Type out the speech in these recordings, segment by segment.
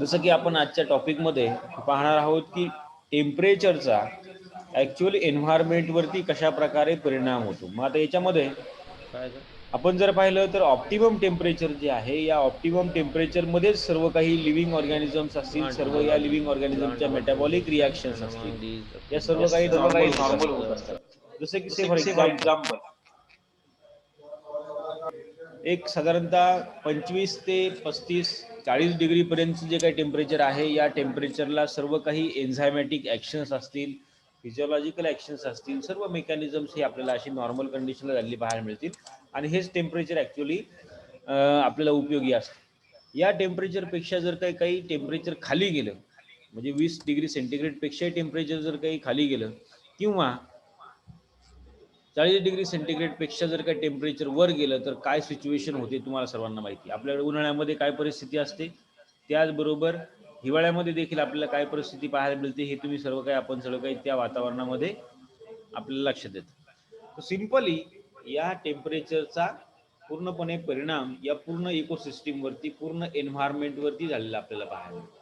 जसं की आपण आजच्या टॉपिकमध्ये पाहणार आहोत की टेम्परेचरचा ॲक्च्युअली एन्व्हायरमेंटवरती कशा प्रकारे परिणाम होतो. मग आता याच्यामध्ये काय सर? आपण जर पाहिलं तर ऑप्टिमम टेम्परेचर जे आहे, या ऑप्टिमम टेम्परेचरमध्येच सर्व काही लिव्हिंग ऑर्गॅनिझम्स असतील, Plant सर्व या develop living plant ऑर्गॅनिझमच्या development metabolic system, reactions and असतील, among these या सर्व activities काही such नॉर्मल as होत असतात. जसं की से फॉर एक्झाम्पल एक साधारणतः 25 ते 35-40 डिग्रीपर्यंत जे काही टेम्परेचर आहे, या टेम्परेचरला सर्व काही एन्झायमॅटिक ॲक्शन्स असतील, फिजिओलॉजिकल ॲक्शन्स असतील, सर्व मेकॅनिझम्स हे आपल्याला अशी नॉर्मल कंडिशनला झालेली पाहायला मिळतील आणि हेच टेम्परेचर ॲक्च्युअली आपल्याला उपयोगी असतं. या टेम्परेचरपेक्षा जर काही टेम्परेचर खाली गेलं, म्हणजे 20 डिग्री सेंटीग्रेडपेक्षाही टेम्परेचर जर काही खाली गेलं किंवा 40 डिग्री सेंटीग्रेडपेक्षा जर काही टेम्परेचर वर गेलं तर काय सिच्युएशन होते तुम्हाला सर्वांना माहिती. आपल्याकडे उन्हाळ्यामध्ये काय परिस्थिती असते, त्याचबरोबर हिवाळ्यामध्ये देखील आपल्याला काय परिस्थिती पाहायला मिळते, हे तुम्ही सर्व काही आपण सर्व काही त्या वातावरणामध्ये आपल्याला लक्षात येतं. सिम्पली या टेम्परेचरचा पूर्णपणे परिणाम या पूर्ण इकोसिस्टीमवरती, पूर्ण एन्व्हायरमेंटवरती झालेला आपल्याला पाहायला मिळतो.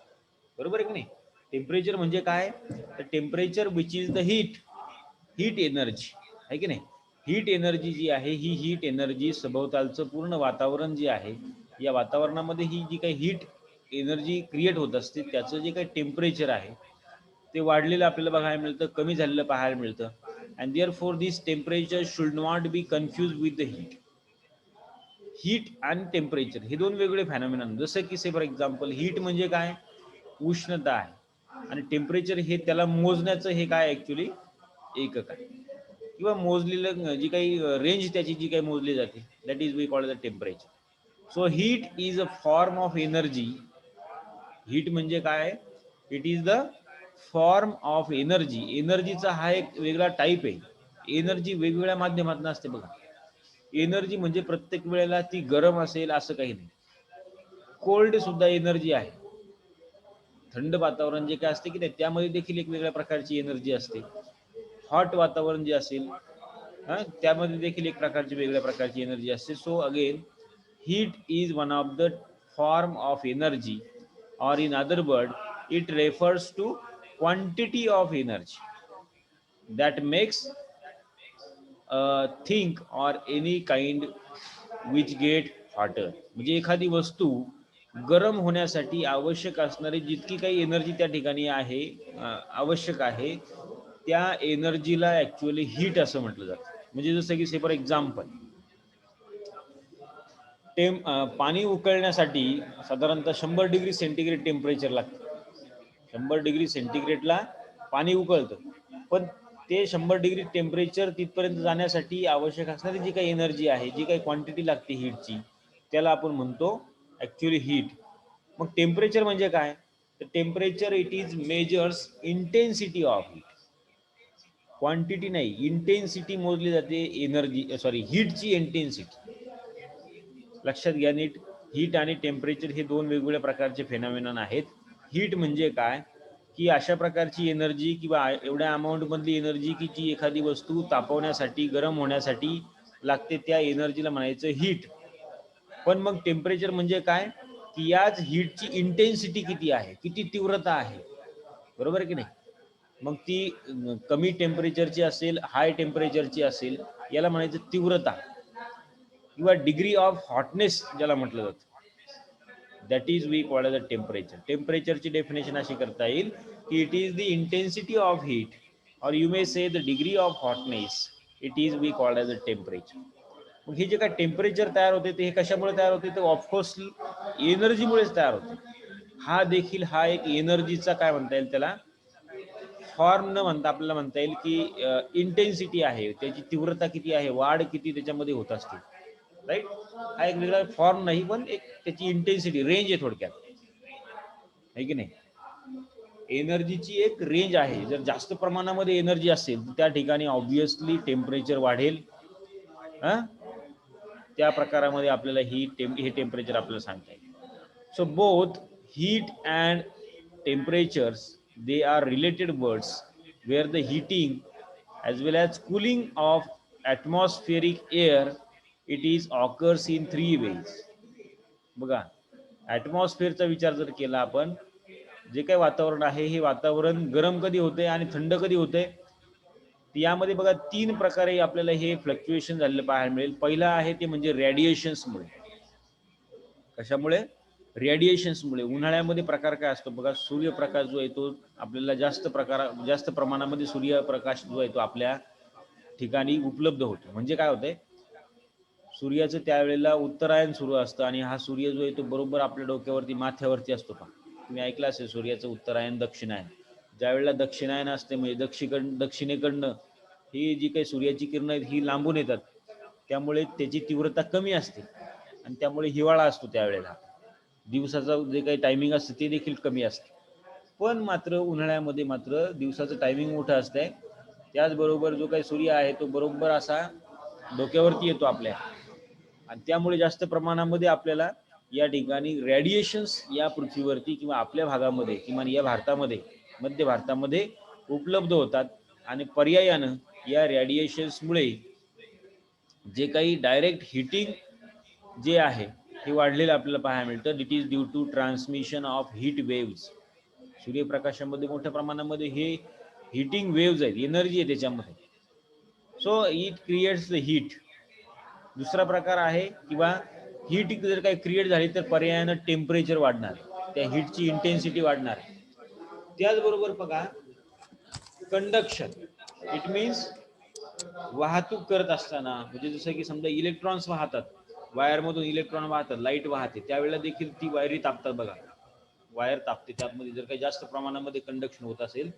बरोबर आहे की नाही? टेम्परेचर म्हणजे काय? तर temperature which is the heat energy आहे की नाही. हीट एनर्जी जी आहे, ही हीट एनर्जी सभोवतालचं पूर्ण वातावरण जे आहे, या वातावरणामध्ये ही जी काही हीट एनर्जी क्रिएट होत असते, त्याचं जे काही टेम्परेचर आहे ते वाढलेलं आपल्याला बघायला मिळतं, कमी झालेलं पाहायला मिळतं. And therefore this temperature should not be confuse with the heat आणि टेम्परेचर हे दोन वेगळे फॅनॉमिनन. जसं की से फॉर एक्झाम्पल हीट म्हणजे काय, उष्णता आहे, आणि टेम्परेचर हे त्याला मोजण्याचं हे काय ॲक्च्युली एकक आहे, किंवा मोजलेलं जी काही रेंज त्याची जी काही मोजली जाते, that is we call the temperature. So heat is a form of energy. Heat म्हणजे काय, it is the form of energy. एनर्जीचा हा एक वेगळा टाईप आहे. एनर्जी वेगवेगळ्या माध्यमातून असते बघा. एनर्जी म्हणजे प्रत्येक वेळेला ती गरम असेल असं काही नाही. कोल्ड सुद्धा एनर्जी आहे. थंड वातावरण जे काय असते की नाही, त्यामध्ये देखील एक वेगळ्या प्रकारची एनर्जी असते. हॉट वातावरण जे असेल त्यामध्ये देखील एक प्रकारची वेगळ्या प्रकारची एनर्जी असते. So again heat is one of the form of energy, or in other word it refers to quantity of energy that makes a thing or any kind which get hotter. म्हणजे एखादी वस्तू गरम होण्यासाठी आवश्यक असणारी जितकी काही एनर्जी त्या ठिकाणी आहे, आवश्यक आहे, त्या एनर्जीला ॲक्च्युअली हीट असं म्हटलं जातं. म्हणजे जसं की से फॉर एक्झाम्पल पाणी उकळण्यासाठी साधारणतः 100 डिग्री सेंटीग्रेड टेम्परेचर लागतं. 100 डिग्री सेंटीग्रेडला पाणी उकळतं, पण ते 100 डिग्री टेम्परेचर तिथपर्यंत जाण्यासाठी आवश्यक असणारी जी काही एनर्जी आहे, जी काही क्वांटिटी लागते हीटची, त्याला आपण म्हणतो ॲक्च्युअली हीट. मग टेम्परेचर म्हणजे काय, तर temperature it is measures intensity of heat. Quantity नाही, इंटेन्सिटी मोजली जाते एनर्जी, सॉरी, हीटची इंटेन्सिटी. लक्षात घ्या नीट. हीट आणि टेम्परेचर हे दोन वेगवेगळ्या प्रकारचे फेनॉमिनन आहेत. हीट म्हणजे काय, की अशा प्रकारची एनर्जी किंवा एवढ्या अमाऊंटमधली एनर्जी की जी एखादी वस्तू तापवण्यासाठी, गरम होण्यासाठी लागते, त्या एनर्जीला म्हणायचं हीट. पण मग टेम्परेचर म्हणजे काय, की याच हीटची इंटेन्सिटी किती आहे, किती तीव्रता आहे. बरोबर आहे की नाही. मग ती कमी टेम्परेचरची असेल, हाय टेम्परेचरची असेल, याला म्हणायचं तीव्रता किंवा डिग्री ऑफ हॉटनेस ज्याला म्हटलं जातं, that is we called the temperature. टेम्परेचरची डेफिनेशन अशी करता येईल की it is the intensity of heat, और you may say the degree of hotness, it is we called the temperature. मग हे जे काय टेम्परेचर तयार होते ते हे कशामुळे तयार होते, तर ऑफकोर्स एनर्जीमुळेच तयार होते. हा देखील हा एक एनर्जीचा काय म्हणता येईल त्याला फॉर्म न म्हणता आपल्याला म्हणता येईल की इंटेन्सिटी आहे, त्याची तीव्रता किती आहे, वाढ किती त्याच्यामध्ये होत असते, राईट. हा एक वेगळा फॉर्म नाही, पण एक त्याची इंटेन्सिटी रेंज आहे थोडक्यात, आहे की नाही. एनर्जीची एक रेंज आहे. जर जास्त प्रमाणामध्ये एनर्जी असेल तर त्या ठिकाणी ऑब्विसली टेम्परेचर वाढेल. त्या प्रकारामध्ये आपल्याला हे टेम्परेचर आपल्याला सांगता येईल. So both heat and temperatures, they are related words, where the heating as well as cooling of atmospheric air, it is occurs in three ways. बघा, ऍटमॉस्फिअरचा विचार जर केला आपण, जे काही वातावरण आहे हे वातावरण गरम कधी होते आणि थंड कधी होते, यामध्ये बघा 3 प्रकारे आपल्याला हे फ्लक्च्युएशन झालेलं पाहायला मिळेल. पहिला आहे ते म्हणजे रेडिएशन्समुळे. कशामुळे? रेडिएशन्समुळे. उन्हाळ्यामध्ये प्रकार काय असतो बघा, सूर्यप्रकाश जो आहे तो आपल्याला जास्त प्रमाणामध्ये सूर्यप्रकाश जो आहे तो आपल्या ठिकाणी उपलब्ध होतो. म्हणजे काय होतंय, सूर्याचं त्यावेळेला उत्तरायण सुरू असतं आणि हा सूर्य जो आहे तो बरोबर आपल्या डोक्यावरती माथ्यावरती असतो. पहा, तुम्ही ऐकलं असेल सूर्याचं उत्तरायण दक्षिणायन. ज्यावेळेला दक्षिणायन असते म्हणजे दक्षिणेकडनं ही जी काही सूर्याची किरणं आहेत ही लांबून येतात, त्यामुळे त्याची तीव्रता कमी असते आणि त्यामुळे हिवाळा असतो. त्यावेळेला दिवसाचं जे काही टायमिंग असतं ते देखील कमी असतं. पण मात्र उन्हाळ्यामध्ये मात्र दिवसाचं टायमिंग मोठं असतंय. त्याचबरोबर जो काही सूर्य आहे तो बरोबर असा डोक्यावरती येतो आपल्या, आणि त्यामुळे जास्त प्रमाणामध्ये आपल्याला या ठिकाणी रेडिएशन्स या पृथ्वीवरती किंवा आपल्या भागामध्ये किंवा या भारतामध्ये, मध्य भारतामध्ये उपलब्ध होतात. आणि पर्यायानं या रेडिएशन्समुळे जे काही डायरेक्ट हिटिंग जे आहे हे वाढलेलं आपल्याला पाहायला मिळतं. It is due to transmission of heat waves. सूर्यप्रकाशामध्ये मोठ्या प्रमाणामध्ये हे हिटिंग वेव्स आहेत, एनर्जी आहे त्याच्यामध्ये. So it creates the heat. दुसरा प्रकार आहे किंवा हीट जर काही क्रिएट झाली तर पर्यायानं टेम्परेचर वाढणार, त्या हीटची इंटेन्सिटी वाढणार. त्याचबरोबर बघा कंडक्शन, इट मीन्स वाहतूक करत असताना, म्हणजे जसं की समजा इलेक्ट्रॉन्स वाहतात, वायरमधून इलेक्ट्रॉन वाहतात, लाईट वाहते, त्यावेळेला देखील ती वायरी तापतात बघा. वायर तापते, त्यामध्ये जर काही जास्त प्रमाणामध्ये कंडक्शन होत असेल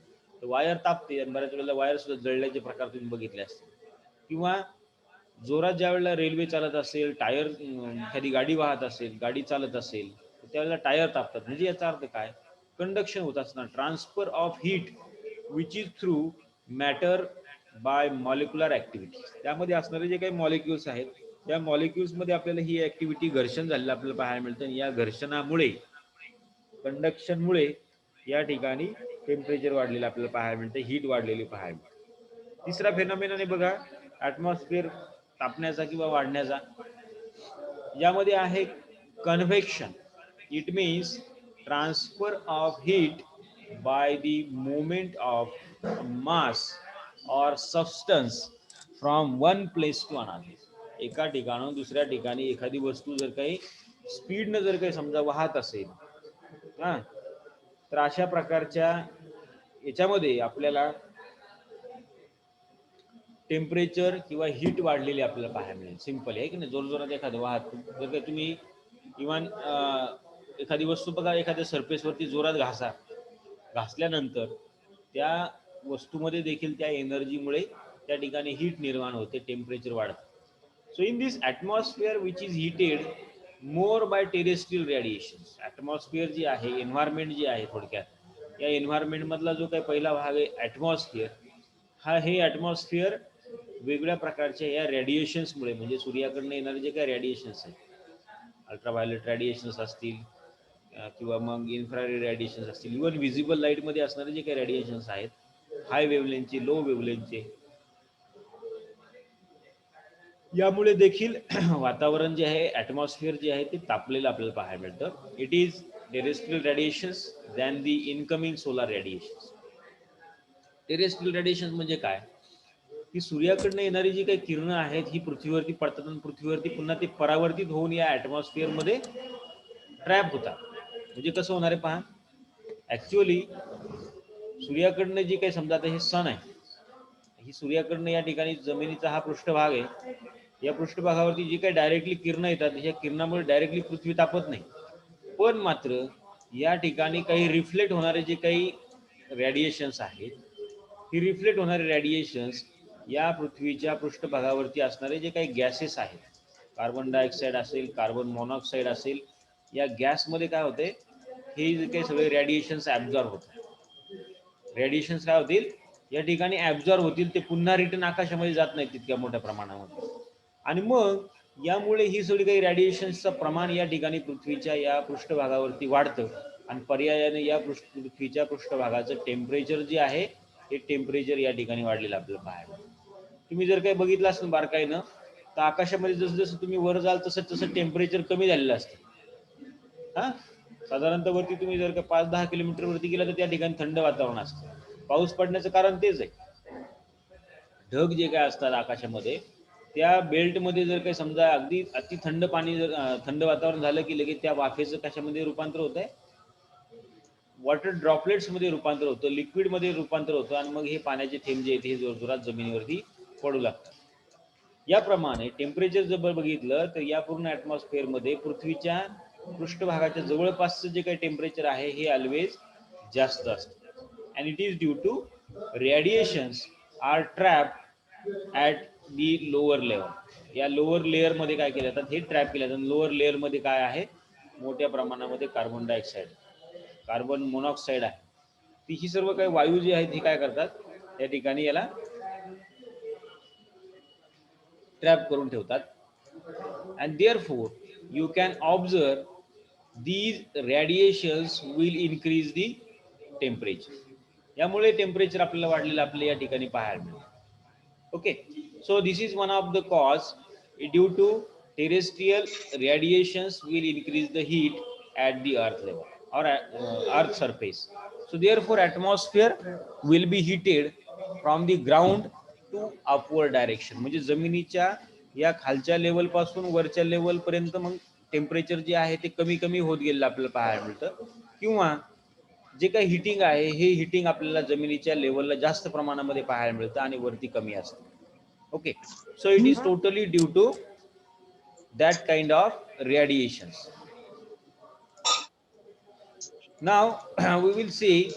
तर वायर तापते आणि बऱ्याच वेळेला वायर सुद्धा जळल्याचे प्रकार तुम्ही बघितले असतील. किंवा जोरात ज्या वेळेला रेल्वे चालत असेल, टायर एखादी गाडी वाहत असेल, गाडी चालत असेल, त्यावेळेला टायर तापतात. म्हणजे याचा अर्थ काय, कंडक्शन होत असणार, transfer of heat which is through matter by molecular activity. त्यामध्ये असणारे जे काही मॉलिक्युल्स आहेत त्या मॉलिक्युल्समध्ये आपल्याला ही ऍक्टिव्हिटी, घर्षण झालेलं आपल्याला पाहायला मिळतं. या घर्षणामुळे, कंडक्शनमुळे या ठिकाणी टेम्परेचर वाढलेलं आपल्याला पाहायला मिळतं, हीट वाढलेली पाहायला मिळते. तिसरा फेनॉमेनॉन आहे बघा ऍटमॉस्फिअर तापण्याचा किंवा वाढण्याचा. यामध्ये आहे convection. It means transfer of heat by the movement of mass और substance from one place to another. एका ठिकाणाहून दुसऱ्या ठिकाणी एखादी वस्तू जर काही स्पीडनं जर काही समजा वाहत असेल, हा, तर अशा प्रकारच्या याच्यामध्ये आपल्याला टेम्परेचर किंवा हीट वाढलेली आपल्याला पाहायला मिळेल. सिंपल आहे की नाही, जोरजोरात एखादं वाहत जर काही तुम्ही इव्हन एखादी वस्तू बघा, एखाद्या सरफेसवरती जोरात घासल्यानंतर त्या वस्तूमध्ये देखील त्या एनर्जीमुळे त्या ठिकाणी हीट निर्माण होते, टेम्परेचर वाढतं. So in this atmosphere which is heated more by terrestrial radiation. Atmosphere जी आहे, एन्व्हायरमेंट जी आहे, थोडक्यात या एन्व्हायरमेंट मधला जो काही पहिला भाग आहे ॲटमॉस्फिअर, हे ॲटमॉस्फिअर वेगवेगळ्या प्रकारच्या या रेडिएशन्समुळे, म्हणजे सूर्याकडनं येणारे जे काही रेडिएशन्स आहेत, अल्ट्राव्हायोलेट रेडिएशन्स असतील किंवा मग इन्फ्रारेड रेडिएशन्स असतील, इव्हन व्हिजिबल लाईटमध्ये असणारे जे काही रेडिएशन्स आहेत, हाय वेव्हलेंथचे, लो वेव्हलेंथचे, यामुळे देखील वातावरण जे आहे, ॲटमॉस्फिअर जे आहे ते तापलेलं आपल्याला पाहायला मिळतं. It is terrestrial radiations than the incoming solar radiations. Terrestrial radiations म्हणजे काय, की सूर्याकडनं येणारी जी काही किरणं आहेत ही पृथ्वीवरती पडतात आणि पृथ्वीवरती पुन्हा ते परावर्तित होऊन या ॲटमॉस्फिअर मध्ये ट्रॅप होतात. म्हणजे कसं होणार आहे पहा, ऍक्च्युअली सूर्याकडनं जी काही समजा आता हे सन आहे, ही सूर्याकडनं या ठिकाणी जमिनीचा हा पृष्ठभाग आहे, या पृष्ठभागावरती जी काही डायरेक्टली किरणं येतात, या किरणामुळे डायरेक्टली पृथ्वी तापत नाही. पण मात्र या ठिकाणी काही रिफ्लेक्ट होणारे जे काही रेडिएशन्स आहेत, ही रिफ्लेक्ट होणारे रेडिएशन्स या पृथ्वीच्या पृष्ठभागावरती असणारे जे काही गॅसेस आहेत, कार्बन डायऑक्साईड असेल, कार्बन मोनॉक्साईड असेल, या गॅसमध्ये काय होते, हे जे काही सगळे रेडिएशन्स ॲब्झॉर्ब होतात. रेडिएशन्स काय होतील या ठिकाणी ॲब्झॉर्ब होतील, ते पुन्हा रिटर्न आकाशामध्ये जात नाही तितक्या मोठ्या प्रमाणामध्ये. आणि मग यामुळे ही सगळी काही रेडिएशन्सचं प्रमाण या ठिकाणी पृथ्वीच्या या पृष्ठभागावरती वाढतं आणि पर्यायाने या पृथ्वीच्या पृष्ठभागाचं टेम्परेचर जे आहे हे टेम्परेचर या ठिकाणी वाढलेलं आपल्याला पाहायला. तुम्ही जर काही बघितलं असेल बारकाईनं, तर आकाशामध्ये जसं जसं तुम्ही वर जाल तसं तसं टेम्परेचर कमी झालेलं असतं. हा, साधारणतः वरती तुम्ही जर का 5-10 किलोमीटर वरती गेला तर त्या ठिकाणी थंड वातावरण असतं. पाऊस पडण्याचं कारण तेच आहे. ढग जे काय असतात आकाशामध्ये, त्या बेल्टमध्ये जर काही समजा अगदी अति थंड पाणी जर थंड वातावरण झालं की लगेच त्या वाफेचं कशामध्ये रूपांतर होत आहे, वॉटर ड्रॉपलेट्स मध्ये रूपांतर होतं, लिक्विड मध्ये रूपांतर होतं, आणि मग हे पाण्याचे थेंब जे आहेत हे जोरजोरात जमिनीवरती पडू लागतात. याप्रमाणे टेम्परेचर जर बघितलं तर या पूर्ण ॲटमॉस्फिअर मध्ये पृथ्वीच्या पृष्ठभागाच्या जवळपासचं जे काही टेम्परेचर आहे हे ऑलवेज जास्त असतं. And it is due to radiations are trap at the lower level. या लोअर लेअरमध्ये काय केलं जातात, हे ट्रॅप केलं जातं. लोअर लेअरमध्ये काय आहे, मोठ्या प्रमाणामध्ये कार्बन डायऑक्साईड, कार्बन मोनॉक्साईड आहे. ती ही सर्व काही वायू जी आहेत ही काय करतात, त्या ठिकाणी याला ट्रॅप करून ठेवतात. And therefore you can observe these radiations will increase the temperature. यामुळे टेम्परेचर आपल्याला वाढलेलं आपल्या या ठिकाणी पाहायला मिळतं. Okay, so this is one of the cause due to terrestrial radiations will increase the heat at the earth level or earth surface. So therefore atmosphere will be heated from the ground to upward direction. म्हणजे जमिनीच्या या खालच्या level पासून वरच्या level पर्यंत मग temperature जे आहे ते कमी कमी होत गेलेलं आपल्याला पाहायला मिळतं, किंवा जे काही हिटिंग आहे हे हिटिंग आपल्याला जमिनीच्या लेवलला जास्त प्रमाणामध्ये पाहायला मिळतं आणि वरती कमी असतं. Okay, so it is totally due to that kind of radiations. Now we will see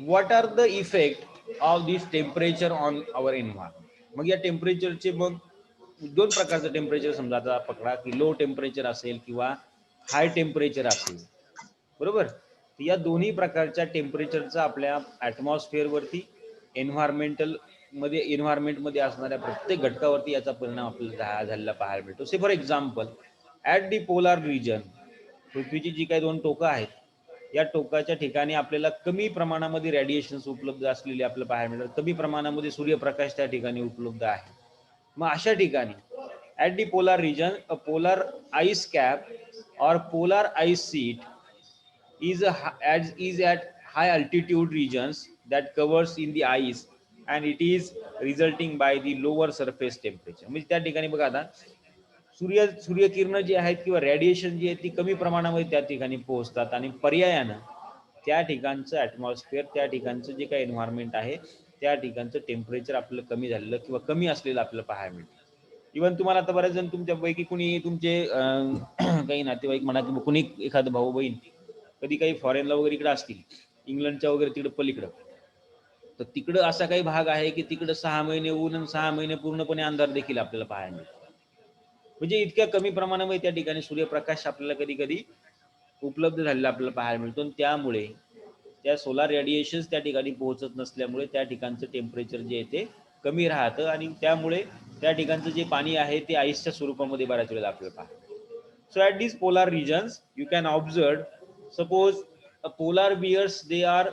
what are the effect of this temperature on our environment. मग या टेम्परेचरचे मग दोन प्रकारचं टेम्परेचर समजा आता पकडा की लो टेम्परेचर असेल किंवा हाय टेम्परेचर असेल, बरोबर. या दोन्ही प्रकारच्या टेम्परेचरचा आपल्या ॲटमॉस्फिअर वरती, एन्व्हायरमेंट मध्ये असणाऱ्या प्रत्येक घटकावरती याचा परिणाम आपल्याला झालेला पाहायला मिळतो. Say for example at the polar region, पृथ्वीची जी काही दोन टोकं आहेत, या टोकाच्या ठिकाणी आपल्याला कमी प्रमाणामध्ये रेडिएशन्स उपलब्ध असलेले आपल्याला पाहायला मिळतात. कमी प्रमाणामध्ये सूर्यप्रकाश त्या ठिकाणी उपलब्ध आहे. मग अशा ठिकाणी at the polar region a polar ice cap और polar ice sheet is at high altitude regions that covers in the ice and it is resulting by the lower surface temperature. म्हणजे त्या ठिकाणी बघा आता सूर्यकिरण जे आहेत किंवा रेडिएशन जी आहे ती कमी प्रमाणामध्ये त्या ठिकाणी पोहोचतात आणि पर्यायानं त्या ठिकाणचं ॲटमॉस्फिअर, त्या ठिकाणचं जे काही एन्व्हायरमेंट आहे त्या ठिकाणचं टेम्परेचर आपल्याला कमी झालेलं किंवा कमी असलेलं आपल्याला पाहायला मिळतं. इव्हन तुम्हाला आता बऱ्याच जण तुमच्यापैकी कुणी तुमचे काही नातेवाईक म्हणा किंवा कुणी एखादं भाऊ बहीण कधी काही फॉरेनला वगैरे इकडे असतील, इंग्लंडच्या वगैरे तिकडे पलीकडं, तर तिकडं असा काही भाग आहे की तिकडं 6 महिने ऊन आणि 6 महिने पूर्णपणे अंधार देखील आपल्याला पाहायला मिळतो. म्हणजे इतक्या कमी प्रमाणामध्ये त्या ठिकाणी सूर्यप्रकाश आपल्याला कधी कधी उपलब्ध झालेला आपल्याला पाहायला मिळतो, आणि त्यामुळे त्या सोलार रेडिएशन्स त्या ठिकाणी पोहोचत नसल्यामुळे त्या ठिकाणचं टेम्परेचर जे आहे ते कमी राहतं, आणि त्यामुळे त्या ठिकाणचं जे पाणी आहे ते आईसच्या स्वरूपामध्ये बऱ्याच वेळेला आपल्याला पाहायला. So at these polar regions you can observe, suppose a polar bears they are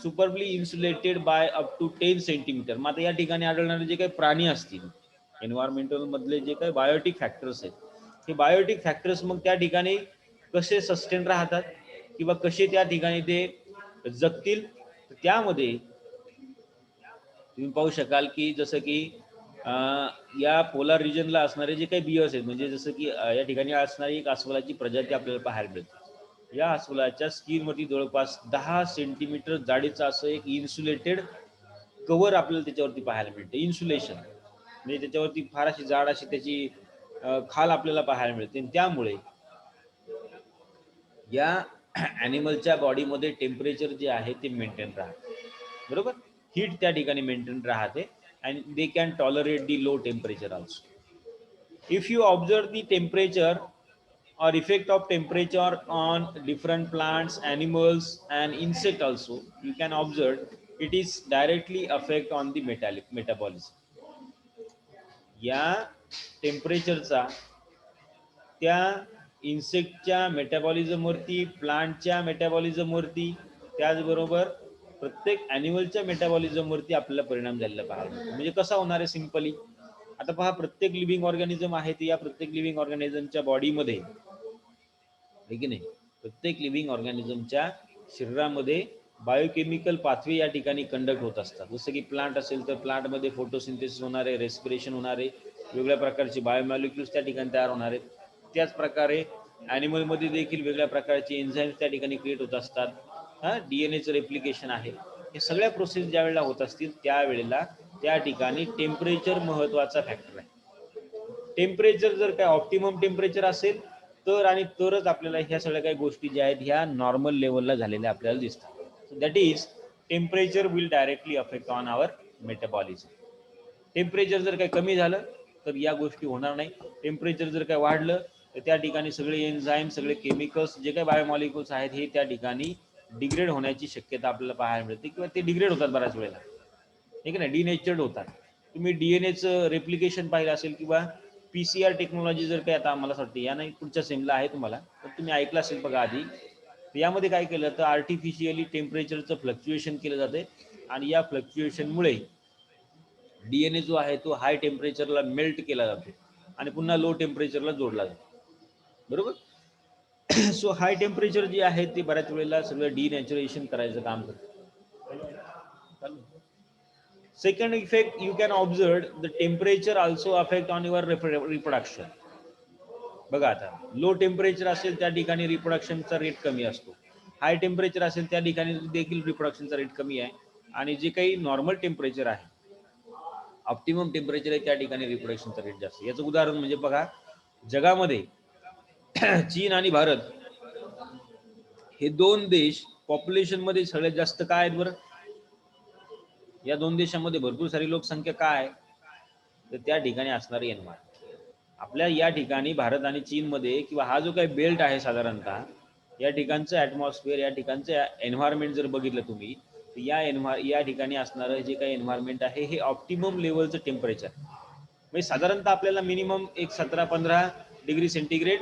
superbly insulated by up to 10 centimeter. मग आता या ठिकाणी आढळणारे जे काही प्राणी असतील, एन्व्हायरमेंटल मधले जे काही बायोटिक फॅक्टर्स आहेत, हे बायोटिक फॅक्टर्स मग त्या ठिकाणी कसे सस्टेन राहतात किंवा कसे त्या ठिकाणी ते जगतील, त्यामध्ये तुम्ही पाहू शकाल की जसं की या पोलार रिजनला असणारे जे काही बियर्स आहेत, म्हणजे जसं की या ठिकाणी असणारी एक अस्वलाची प्रजाती आपल्याला पाहायला मिळते. या अस्वलाच्या स्किनवरती जवळपास 10 सेंटीमीटर जाडीचं असं एक इन्सुलेटेड कव्हर आपल्याला त्याच्यावरती पाहायला मिळते. इन्सुलेशन म्हणजे त्याच्यावरती फार अशी जाड अशी त्याची खाल आपल्याला पाहायला मिळते, त्यामुळे या ॲनिमलच्या बॉडीमध्ये टेम्परेचर जे आहे ते मेंटेन राहते, बरोबर. हीट त्या ठिकाणी मेंटेन राहते and they can tolerate the low temperature also. If you observe the temperature or effect of temperature on different plants, animals and insect also, you can observe it is directly affect on the metabolism. या टेम्परेचरचा त्या इन्सेक्टच्या मेटाबॉलिझमवरती, प्लांटच्या मेटाबॉलिझमवरती, त्याचबरोबर प्रत्येक ॲनिमलच्या मेटाबॉलिझमवरती आपल्याला परिणाम झालेला पाहायला मिळतो. म्हणजे कसा होणार आहे सिंपली, आता पहा प्रत्येक लिव्हिंग ऑर्गॅनिझम आहे, या प्रत्येक लिव्हिंग ऑर्गॅनिझमच्या बॉडीमध्ये आहे की नाही, प्रत्येक लिव्हिंग ऑर्गॅनिझमच्या शरीरामध्ये बायोकेमिकल पाथवे या ठिकाणी कंडक्ट होत असतात. जसं की प्लांट असेल तर प्लांटमध्ये फोटोसिंथेसिस होणारे, रेस्पिरेशन होणारे, वेगवेगळ्या प्रकारचे बायोमॉलिक्युल्स त्या ठिकाणी तयार होणार आहेत. त्याच प्रकारे ॲनिमलमध्ये देखील वेगळ्या प्रकारचे एन्झाईम्स त्या ठिकाणी क्रिएट होत असतात. DNA रेप्लिकेशन आहे. हे सगळ्या प्रोसेस ज्या वेळेला होत असतील त्यावेळेला त्या ठिकाणी टेम्परेचर महत्त्वाचा फॅक्टर आहे. टेम्परेचर जर काय ऑप्टिमम टेम्परेचर असेल तर आणि तरच आपल्याला ह्या सगळ्या काही गोष्टी ज्या आहेत ह्या नॉर्मल लेवलला झालेल्या आपल्याला दिसतात. So that is temperature will directly affect on our metabolism. Temperature जर काही कमी झालं तर या गोष्टी होणार नाही. टेम्परेचर जर काही वाढलं तर त्या ठिकाणी सगळे एन्झाईम, सगळे केमिकल्स, जे काही बायोमॉलिक्युल्स आहेत हे त्या ठिकाणी डिग्रेड होण्याची शक्यता आपल्याला पाहायला मिळते किंवा ते डिग्रेड होतात बऱ्याच वेळेला. ठीक आहे ना, डिनेचर्ड होतात. तुम्ही डीएनएचं रेप्लिकेशन पाहिलं असेल किंवा PCR टेक्नॉलॉजी जर काही आता आम्हाला वाटते या नाही पुढच्या सेमला आहे तुम्हाला, तर तुम्ही ऐकलं असेल बघा आधी. यामध्ये काय केलं तर आर्टिफिशियली टेम्परेचरचं फ्लक्च्युएशन केलं जाते आणि या फ्लक्च्युएशनमुळे DNA जो आहे तो हाय टेम्परेचरला मेल्ट केला जातो आणि पुन्हा लो टेम्परेचरला जोडला जातो. बरोबर. सो हाय टेम्परेचर जे आहे ते बऱ्याच वेळेला सगळं डिनॅचरेशन करायचं काम करतं. Second effect you can observe the temperature also affect on your reproduction. बघा आता लो टेम्परेचर असेल त्या ठिकाणी रिप्रोडक्शनचा रेट कमी असतो. हाय टेम्परेचर असेल त्या ठिकाणी देखील रिप्रोडक्शनचा रेट कमी आहे आणि जे काही नॉर्मल टेम्परेचर आहे, ऑप्टिमम टेम्परेचर आहे त्या ठिकाणी रिप्रोडक्शनचा रेट जास्त. याचं उदाहरण म्हणजे बघा जगामध्ये चीन आणि भारत हे दोन देश पॉप्युलेशन मध्ये सगळ्यात जास्त काय आहेत बरं? या दोन देशांमध्ये भरपूर सारी लोकसंख्या काय आहे तर त्या ठिकाणी असणारी एन्व्हायरमेंट. आपल्या या ठिकाणी भारत आणि चीनमध्ये किंवा हा जो काही बेल्ट आहे साधारणतः या ठिकाणचं ॲटमॉस्फिअर, या ठिकाणचं एन्व्हायरमेंट जर बघितलं तुम्ही तर या ठिकाणी असणारं जे काही एन्व्हायरमेंट आहे हे ऑप्टिमम लेवलचं टेम्परेचर म्हणजे साधारणतः आपल्याला मिनिमम एक 17-15 डिग्री सेंटीग्रेड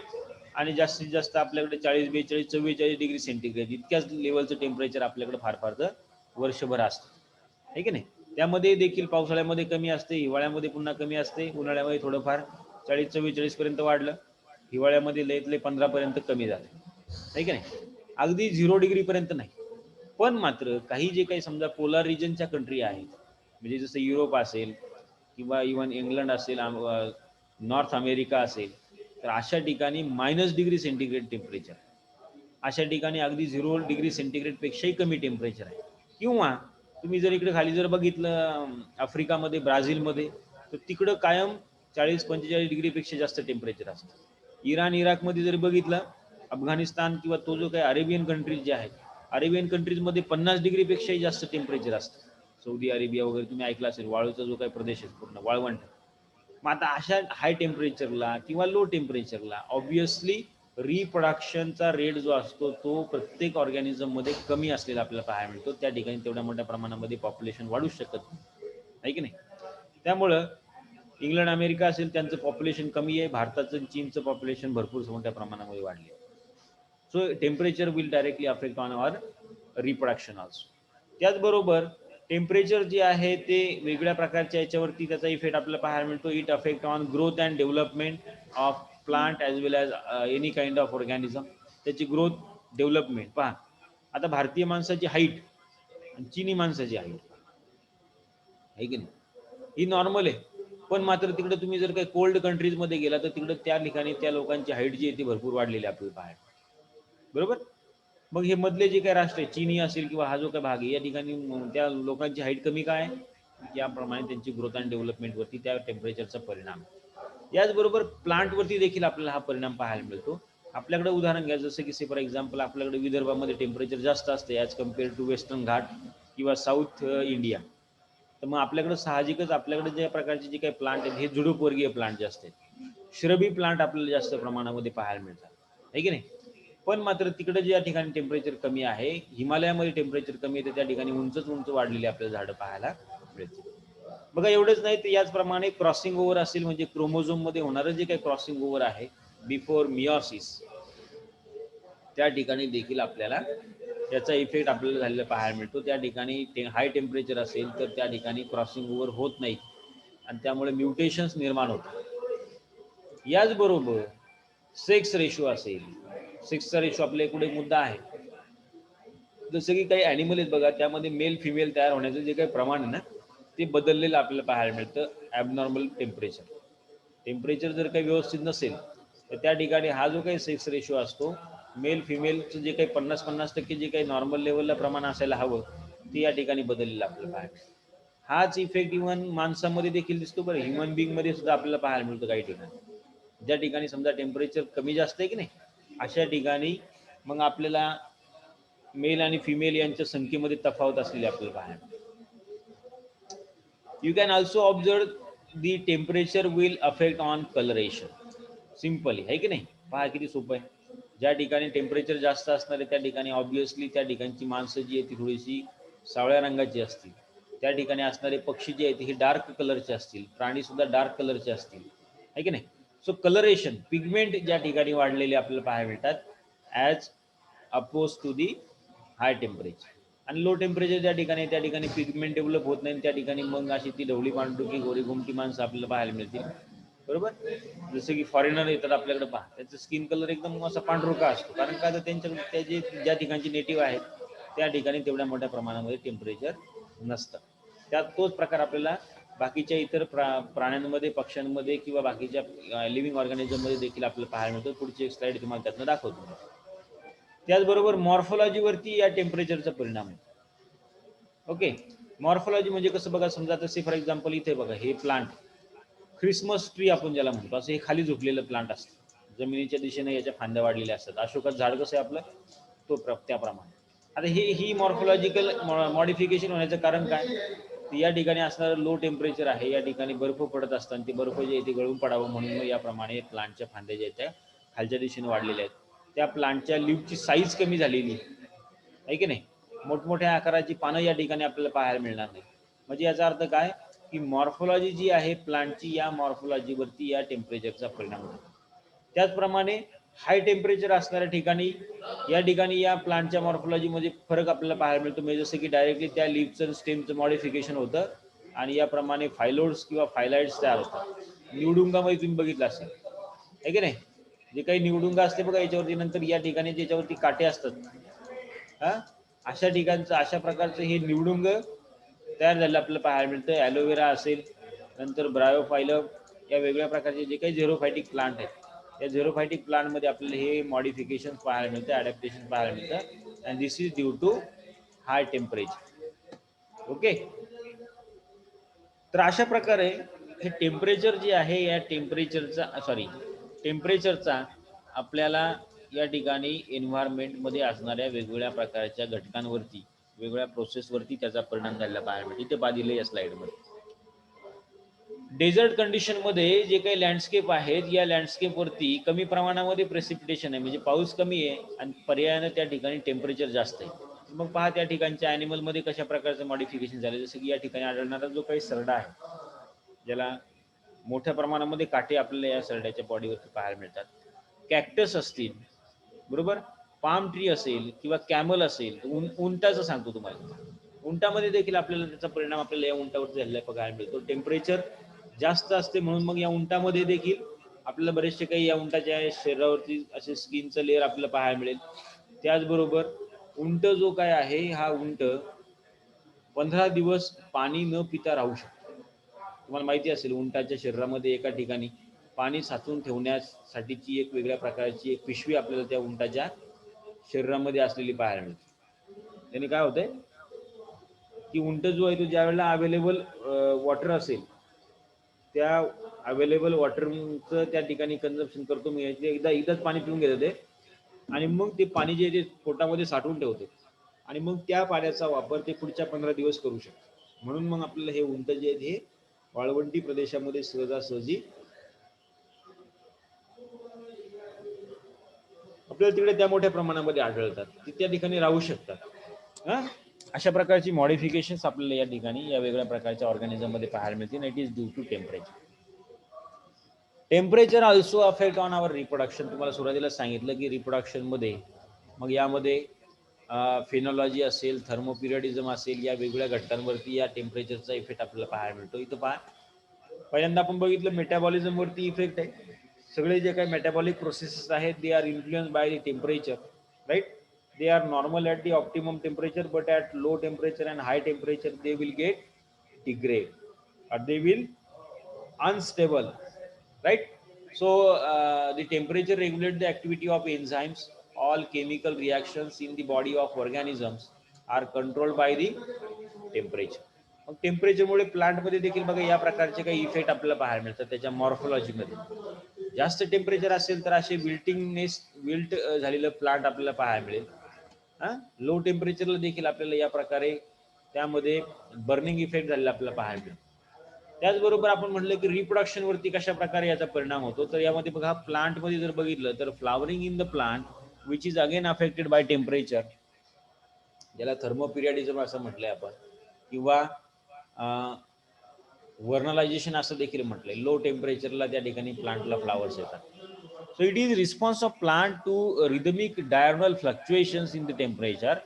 आणि जास्तीत जास्त आपल्याकडे 40-42-44 डिग्री सेंटीग्रेड इतक्याच लेवलचं टेम्परेचर आपल्याकडे फार फार तर वर्षभर असतं. आहे की नाही. त्यामध्ये देखील पावसाळ्यामध्ये कमी असते, हिवाळ्यामध्ये पुन्हा कमी असते, उन्हाळ्यामध्ये थोडंफार 40-44 पर्यंत वाढलं, हिवाळ्यामध्ये लयतले 15 पर्यंत कमी झालं. आहे की नाही. अगदी 0 डिग्री पर्यंत नाही. पण मात्र काही जे काही समजा पोलार रिजनच्या कंट्री आहेत म्हणजे जसं युरोप असेल किंवा इव्हन इंग्लंड असेल, नॉर्थ अमेरिका असेल, तर अशा ठिकाणी -डिग्री सेंटीग्रेड टेम्परेचर, अशा ठिकाणी अगदी 0 डिग्री सेंटीग्रेड पेक्षाही कमी टेम्परेचर आहे. किंवा तुम्ही जर इकडे खाली जर बघितलं आफ्रिकामध्ये, ब्राझीलमध्ये, तर तिकडं कायम 40-45 डिग्रीपेक्षा जास्त टेम्परेचर असतं. इराण इराकमध्ये जर बघितलं, अफगाणिस्तान किंवा तो जो काही अरेबियन कंट्रीज जे आहेत, अरेबियन कंट्रीजमध्ये 50 डिग्रीपेक्षाही जास्त टेम्परेचर असतं. सौदी अरेबिया वगैरे तुम्ही ऐकलं असेल, वाळूचा जो काही प्रदेश आहे पूर्ण वाळवंट. मग आता अशा हाय टेम्परेचरला किंवा लो टेम्परेचरला ऑब्व्हियसली रिप्रोडक्शनचा रेट जो असतो तो प्रत्येक ऑर्गॅनिझममध्ये कमी असलेला आपल्याला पाहायला मिळतो. त्या ठिकाणी तेवढ्या मोठ्या प्रमाणामध्ये पॉप्युलेशन वाढू शकत नाही की नाही. त्यामुळं इंग्लंड अमेरिका असेल त्यांचं पॉप्युलेशन कमी आहे, भारताचं चीनचं पॉप्युलेशन भरपूर मोठ्या प्रमाणामध्ये वाढले. So temperature will directly affect on our reproduction also. त्याचबरोबर टेम्परेचर जे आहे ते वेगळ्या प्रकारच्या याच्यावरती त्याचा इफेक्ट आपल्याला पाहायला मिळतो. It affect on growth and development of plant as well as any kind of organism. त्याची ग्रोथ डेव्हलपमेंट पहा. आता भारतीय माणसाची हाईट आणि चिनी माणसाची हाईट आहे की नाही ही नॉर्मल आहे. पण मात्र तिकडे तुम्ही जर काही कोल्ड कंट्रीजमध्ये गेला तर तिकडे त्या ठिकाणी त्या लोकांची हाईट जी आहे ती भरपूर वाढलेली आपल्याला पाहायला. बरोबर. मग हे मधले जे काही राष्ट्र आहे चीनी असेल किंवा हा जो काही भाग आहे या ठिकाणी त्या लोकांची हाईट कमी काय याप्रमाणे त्यांची ग्रोथ अँड डेव्हलपमेंटवरती त्या टेम्परेचरचा परिणाम. याचबरोबर प्लांटवरती देखील आपल्याला हा परिणाम पाहायला मिळतो. आपल्याकडे उदाहरण घ्या जसं की फॉर एक्झाम्पल आपल्याकडे विदर्भामध्ये टेम्परेचर जास्त असते ॲज कम्पेअर टू वेस्टर्न घाट किंवा साऊथ इंडिया. तर मग आपल्याकडे साहजिकच आपल्याकडे ज्या प्रकारचे जे काही प्लांट आहेत हे झुडूपवर्गीय प्लांट जास्त आहेत. श्रबी प्लांट आपल्याला जास्त प्रमाणामध्ये पाहायला मिळतात. आहे की नाही. पण मात्र तिकडे ज्या ठिकाणी टेम्परेचर कमी आहे, हिमालयामध्ये टेम्परेचर कमी आहे, त्या ठिकाणी उंच वाढलेली आपल्याला झाडं पाहायला मिळतील. बघा एवढंच नाही तर याचप्रमाणे क्रॉसिंग ओव्हर असेल म्हणजे क्रोमोझोम मध्ये होणारं जे काही क्रॉसिंग ओव्हर आहे बिफोर मिओसिस त्या ठिकाणी देखील आपल्याला याचा इफेक्ट आपल्याला झालेला पाहायला मिळतो. त्या ठिकाणी हाय टेम्परेचर असेल तर त्या ठिकाणी क्रॉसिंग ओव्हर होत नाही आणि त्यामुळे म्युटेशन्स निर्माण होतात. याचबरोबर सेक्स रेशो असेल, सेक्सचा रेशो आपल्या इकडे मुद्दा आहे. जसं की काही ॲनिमल आहेत बघा, त्यामध्ये मेल फिमेल तयार होण्याचं जे काही प्रमाण आहे ना, ते बदललेलं आपल्याला पाहायला मिळतं. ॲबनॉर्मल टेम्परेचर जर काही व्यवस्थित नसेल तर त्या ठिकाणी हा जो काही सेक्स रेशो असतो, मेल फिमेलचं जे काही 50-50% जे काही नॉर्मल लेवलला प्रमाण असायला हवं, ते या ठिकाणी बदललेलं आपल्याला पाहायला मिळतं. हाच इफेक्ट इव्हन माणसामध्ये देखील दिसतो बरं, ह्युमन बिंगमध्ये सुद्धा आपल्याला पाहायला मिळतो काही ठिकाणी. ज्या ठिकाणी समजा टेम्परेचर कमी जास्त आहे की नाही, अशा ठिकाणी मग आपल्याला मेल आणि फिमेल यांच्या संख्येमध्ये तफावत असलेली आपल्याला पाहायला मिळते. You can also observe the temperature will affect on coloration. Simply आहे की नाही, पहा किती सोपं आहे. ज्या ठिकाणी टेम्परेचर जास्त असणार आहे त्या ठिकाणी ऑब्व्हियसली त्या ठिकाणची माणसं जी आहे ती थोडीशी सावळ्या रंगाची असतील. त्या ठिकाणी असणारे पक्षी जे आहेत हे डार्क कलरचे असतील, प्राणी सुद्धा डार्क कलरचे असतील, आहे की नाही. सो कलरेशन पिगमेंट ज्या ठिकाणी वाढलेले आपल्याला पाहायला मिळतात as oppose to the high temperature. आणि लो टेम्परेचर ज्या ठिकाणी त्या ठिकाणी पिगमेंट डेव्हलप होत नाही, त्या ठिकाणी मग अशी ती ढवळी पांढरुकी गोरी घुमटी माणसं आपल्याला पाहायला मिळतील. बरोबर. जसं की फॉरेनर येतात आपल्याकडे, पहा त्याचं स्किन कलर एकदम असा पांढरुका असतो, कारण का तर त्यांच्याकडे त्या जे ज्या ठिकाणची नेटिव्ह आहेत त्या ठिकाणी तेवढ्या मोठ्या प्रमाणामध्ये टेम्परेचर नसतं. त्यात तोच प्रकार आपल्याला बाकीच्या इतर प्राण्यांमध्ये, पक्ष्यांमध्ये किंवा बाकीच्या लिव्हिंग ऑर्गॅनिझममध्ये देखील आपल्याला पाहायला मिळतो. पुढची एक स्लाईड तुम्हाला त्यातनं दाखवतो. त्याचबरोबर मॉर्फॉलॉजीवरती या टेम्परेचरचा परिणाम आहे. ओके. मॉर्फॉलॉजी म्हणजे कसं बघा, समजा तसे फॉर एक्झाम्पल इथे बघा, हे प्लांट ख्रिसमस ट्री आपण ज्याला म्हणतो, असं हे खाली झोपलेलं प्लांट असतं, जमिनीच्या दिशेने याच्या फांद्या वाढलेल्या असतात. अशोकाचं झाड कसं आहे आपलं, तो त्याप्रमाणे. आता ही मॉर्फॉलॉजिकल मॉडिफिकेशन होण्याचं कारण काय, या ठिकाणी असणारं लो टेम्परेचर आहे, या ठिकाणी बर्फ पडत असताना ते बर्फ जे आहे ते गळून पडावं म्हणून याप्रमाणे प्लांटच्या फांद्या ज्या आहेत त्या खालच्या दिशेने वाढलेल्या आहेत. त्या प्लांटच्या लीफची साईज कमी झालेली आहे की नाही, मोठमोठ्या आकाराची पानं या ठिकाणी आपल्याला पाहायला मिळणार नाही. म्हणजे याचा अर्थ काय की मॉर्फॉलॉजी जी आहे प्लांटची, या मॉर्फॉलॉजीवरती या टेम्परेचरचा परिणाम होतो. त्याचप्रमाणे हाय टेम्परेचर असणाऱ्या ठिकाणी या ठिकाणी या प्लांटच्या मॉर्फॉलॉजीमध्ये फरक आपल्याला पाहायला मिळतो. म्हणजे जसं की डायरेक्टली त्या लीव्हचं स्टेमचं मॉडिफिकेशन होतं आणि याप्रमाणे फायलोड्स किंवा फायलाइड्स तयार होतात. निवडुंगामध्ये तुम्ही बघितलं असेल आहे की नाही, जे काही निवडुंगा असते बघा याच्यावरती, नंतर या ठिकाणी ज्याच्यावरती काटे असतात, हा अशा ठिकाणचं अशा प्रकारचं हे निवडुंग तयार झालं आपल्याला पाहायला मिळतं. ॲलोवेरा असेल, नंतर ब्रायोफायलम, या वेगवेगळ्या प्रकारचे जे काही झेरोफायटिक प्लांट आहेत, या झेरोफायटिक प्लांटमध्ये आपल्याला हे मॉडिफिकेशन पाहायला मिळतं, ॲडॅप्टेशन पाहायला मिळतं. And this is due to high temperature. Okay. तर अशा प्रकारे हे टेम्परेचर जे आहे, या टेम्परेचरचा आपल्याला या ठिकाणी एन्व्हायरमेंटमध्ये असणाऱ्या वेगवेगळ्या प्रकारच्या घटकांवरती, वेगवेगळ्या प्रोसेसवरती त्याचा परिणाम झालेला पाहायला मिळतो. इथे पाहिलं या स्लाइडमध्ये. डेझर्ट कंडिशनमध्ये जे काही लँडस्केप आहेत, या लँडस्केपवरती कमी प्रमाणामध्ये प्रेसिपिटेशन आहे, म्हणजे पाऊस कमी आहे आणि पर्यायानं त्या ठिकाणी टेम्परेचर जास्त आहे. मग पहा त्या ठिकाणच्या ॲनिमलमध्ये कशा प्रकारचं मॉडिफिकेशन झालं. जसं की या ठिकाणी आढळणारा जो काही सरडा आहे, ज्याला मोठ्या प्रमाणामध्ये काटे आपल्याला या सरड्याच्या बॉडीवरती पाहायला मिळतात. कॅक्टस असतील, बरोबर, पाम ट्री असेल किंवा कॅमल असेल, उंटाचं सांगतो तुम्हाला, उंटामध्ये देखील आपल्याला त्याचा परिणाम आपल्याला या उंटावरती झालेला बघायला मिळतो. टेम्परेचर जास्त असते म्हणून मग या उंटामध्ये देखील आपल्याला बरेचसे काही या उंटाच्या शरीरावरती असे स्किनचं लेअर आपल्याला पाहायला मिळेल. त्याचबरोबर उंट जो काय आहे, हा उंट 15 दिवस पाणी न पिता राहू शकतो. तुम्हाला माहिती असेल उंटाच्या शरीरामध्ये एका ठिकाणी पाणी साचून ठेवण्यासाठीची एक वेगळ्या प्रकारची एक पिशवी आपल्याला त्या उंटाच्या शरीरामध्ये असलेली पाहायला मिळते. त्याने काय होतंय की उंट जो आहे तो ज्या वेळेला अवेलेबल वॉटर असेल, त्या अवेलेबल वॉटरचं त्या ठिकाणी कन्झम्पशन करतो. मी एकदाच पाणी पिऊन घेतो ते, आणि मग ते पाणी जे ते पोटामध्ये साठवून ठेवतो आणि मग त्या पाण्याचा वापर ते पुढच्या 15 दिवस करू शकतो. म्हणून मग आपल्याला हे उंट जे आहेत हे वाळवंटी प्रदेशामध्ये सहजासहजी आपल्याला तिकडे त्या मोठ्या प्रमाणामध्ये आढळतात, ते त्या ठिकाणी राहू शकतात. अशा प्रकारची मॉडिफिकेशन्स आपल्याला या ठिकाणी या वेगळ्या प्रकारच्या ऑर्गॅनिझम मध्ये पाहायला मिळतील. It is due to temperature. Temperature also affect on our reproduction. तुम्हाला सुरुवातीला सांगितलं की रिप्रोडक्शनमध्ये मग यामध्ये फिनॉलॉजी असेल, थर्मोपिरियडिझम असेल, या वेगवेगळ्या घटकांवरती या टेम्परेचरचा इफेक्ट आपल्याला पाहायला मिळतो. इथं पहा, पहिल्यांदा आपण बघितलं मेटाबॉलिझमवरती इफेक्ट आहे, सगळे जे काही मेटाबॉलिक प्रोसेसेस आहेत they are influence by the temperature, right. They are normal at the optimum temperature, but at low temperature and high temperature they will get degrade or they will unstable, right. So the temperature regulates the activity of enzymes. All chemical reactions in the body of organisms are controlled by the temperature. मग टेम्परेचरमुळे प्लांटमध्ये देखील बघा या प्रकारचे काही effect आपल्याला पाहायला मिळतात त्याच्या मॉर्फोलॉजीमध्ये. जास्त टेम्परेचर असेल तर असे विल्ट झालेलं प्लांट आपल्याला पाहायला मिळेल. लो टेम्परेचरला देखील आपल्याला या प्रकारे त्यामध्ये बर्निंग इफेक्ट झालेला आपल्याला पाहायला मिळेल. त्याचबरोबर आपण म्हटलं की रिप्रोडक्शन वरती कशा प्रकारे याचा परिणाम होतो, तर यामध्ये बघा प्लांट मध्ये जर बघितलं तर flowering in the plant which is again affected by temperature, ज्याला थर्मोपिरियडिझम असं म्हटलंय आपण, किंवा वर्नलायझेशन असं देखील म्हटलंय. लो टेम्परेचरला त्या ठिकाणी प्लांटला फ्लावर्स येतात. So it is response of plant to rhythmic diurnal fluctuations in the temperature,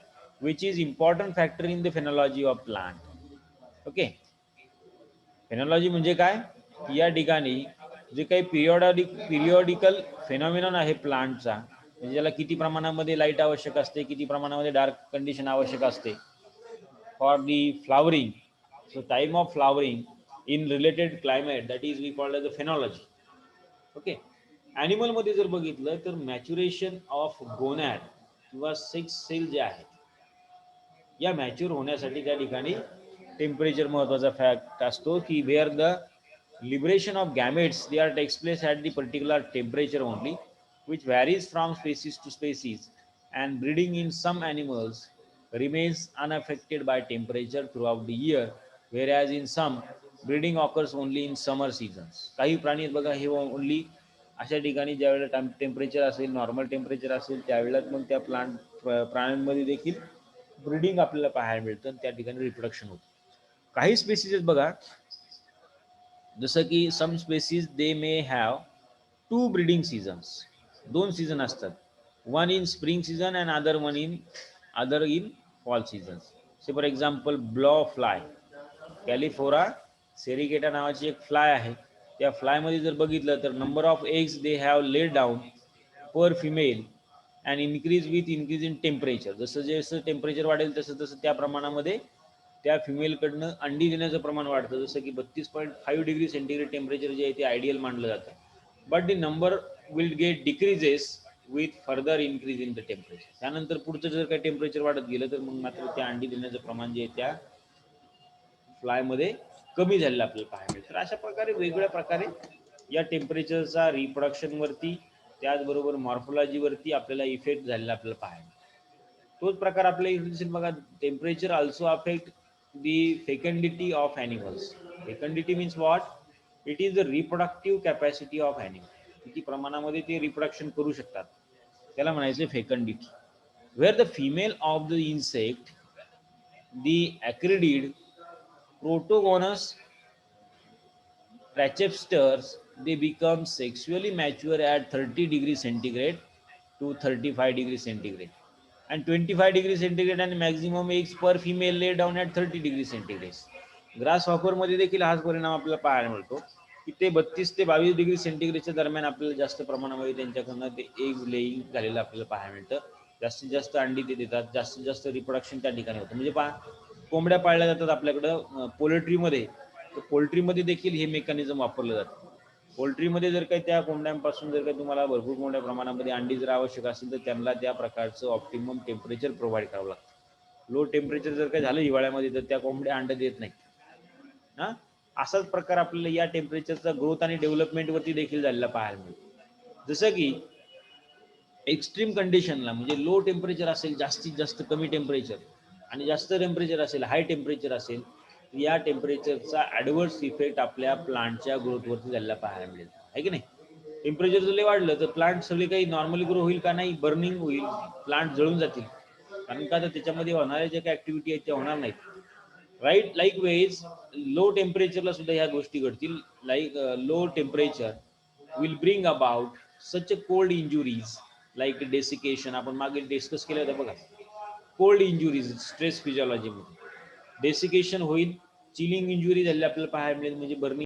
which is important factor in the phenology of plant. Okay. फेनॉलॉजी म्हणजे काय, या ठिकाणी जे काही पिरियॉडिकल फेनॉमिनॉन आहे प्लांटचा, म्हणजे ज्याला किती प्रमाणामध्ये लाईट आवश्यक असते, किती प्रमाणामध्ये डार्क कंडिशन आवश्यक असते for the flowering. So time of flowering in related climate, that is we called as a phenology. Okay. Animal मध्ये जर बघितलं तर मॅच्युरेशन ऑफ गोनॅड किंवा सेक्स सेल जे आहेत या मॅच्युअर होण्यासाठी त्या ठिकाणी टेम्परेचर महत्वाचा फॅक्ट असतो, की where the liberation of gametes they are takes place at the particular temperature only, which varies from species to species, and breeding in some animals remains unaffected by temperature throughout the year, whereas in some breeding occurs only in summer seasons. काही प्राणी बघा हे only अशा ठिकाणी ज्यावेळेला temperature असेल, normal temperature असेल त्यावेळेला मग त्या प्राण्यांमध्ये देखील ब्रीडिंग आपल्याला पाहायला मिळतं, त्या ठिकाणी रिप्रोडक्शन होतं. काही स्पेसीज बघा जसं की some species they may have two breeding seasons, दोन सीझन असतात, one in spring season and other in fall seasons. Say for example blow fly, Calliphora sericata नावाची एक फ्लाय आहे. त्या फ्लायमध्ये जर बघितलं तर number of eggs they have laid down per female and increase in temperature. जसं जसं टेम्परेचर वाढेल तसं तसं त्या प्रमाणामध्ये त्या फिमेलकडनं अंडी देण्याचं प्रमाण वाढतं. जसं की 32.5 डिग्री सेंटीग्रेड टेम्परेचर जे आहे ते आयडियल मानलं जातं. But the number will get decreases with further increase in the temperature. त्यानंतर पुढचं जर काही टेम्परेचर वाढत गेलं तर मग मात्र त्या अंडी देण्याचं प्रमाण जे आहे त्या फ्लायमध्ये कमी झालेलं आपल्याला पाहायला मिळतं. तर अशा प्रकारे वेगवेगळ्या प्रकारे या टेम्परेचरचा रिप्रोडक्शनवरती त्याचबरोबर मॉर्फोलॉजीवरती आपल्याला इफेक्ट झालेला आपल्याला पाहायला मिळतो. तोच प्रकार आपल्या इंग्लिश बघा, temperature also affect the fecundity of animals. Fecundity means what, it is the reproductive capacity of animal. किती प्रमाणामध्ये ते रिप्रोडक्शन करू शकतात त्याला म्हणायचं fecundity. Where the female of the insect the acridid protogonos Rachepsters, they become sexually mature at 30 degrees centigrade to 35 degrees centigrade, and 25 degrees centigrade and maximum eggs per female lay down at 30 degrees centigrade. Grass hopper मध्ये देखील हाच परिणाम आपल्याला पाहायला मिळतो, की ते 32 ते 22 डिग्री सेंटीग्रेडच्या दरम्यान आपल्याला जास्त प्रमाणामध्ये त्यांच्याकडनं ते एग लेईंग झालेलं आपल्याला पाहायला मिळतं. जास्तीत जास्त अंडी ते देतात, जास्तीत जास्त रिप्रोडक्शन त्या ठिकाणी होतं. म्हणजे कोंबड्या पाळल्या जातात आपल्याकडं पोल्ट्रीमध्ये, तर पोल्ट्रीमध्ये देखील हे मेकॅनिझम वापरलं जातं. पोल्ट्रीमध्ये जर काही त्या कोंबड्यांपासून जर काही तुम्हाला भरपूर मोठ्या प्रमाणामध्ये अंडी जर आवश्यक असेल तर त्यांना त्या प्रकारचं ऑप्टिमम टेम्परेचर प्रोव्हाइड करावं लागतं. लो टेम्परेचर जर काही झालं हिवाळ्यामध्ये तर त्या कोंबड्या अंड देत नाहीत. असाच प्रकार आपल्याला या टेम्परेचरचा ग्रोथ आणि डेव्हलपमेंटवरती देखील झालेला पाहायला मिळतो. जसं की एक्स्ट्रीम कंडिशनला म्हणजे लो टेम्परेचर असेल, जास्तीत जास्त कमी टेम्परेचर, आणि जास्त टेम्परेचर असेल, हाय टेम्परेचर असेल, या टेम्परेचरचा ॲडव्हर्स इफेक्ट आपल्या प्लांटच्या ग्रोथवरती झालेला पाहायला मिळेल, आहे की नाही. टेम्परेचर जर वाढलं तर प्लांट सगळे काही नॉर्मली ग्रो होईल का नाही, बर्निंग होईल, प्लांट जळून जातील. कारण का तर त्याच्यामध्ये होणाऱ्या ज्या काही ऍक्टिव्हिटी आहेत त्या होणार नाहीत, राईट. लाईक वेज लो टेम्परेचरला सुद्धा ह्या गोष्टी घडतील. Like low temperature will bring about such a cold injuries like desiccation. आपण मागे डिस्कस केलं होतं बघा, कोल्ड इंजुरीज स्ट्रेस फिजिओलॉजीमध्ये डेसिकेशन होईल, चिलिंग इंजुरी झालेली आपल्याला पाहायला मिळेल, म्हणजे बर्निंग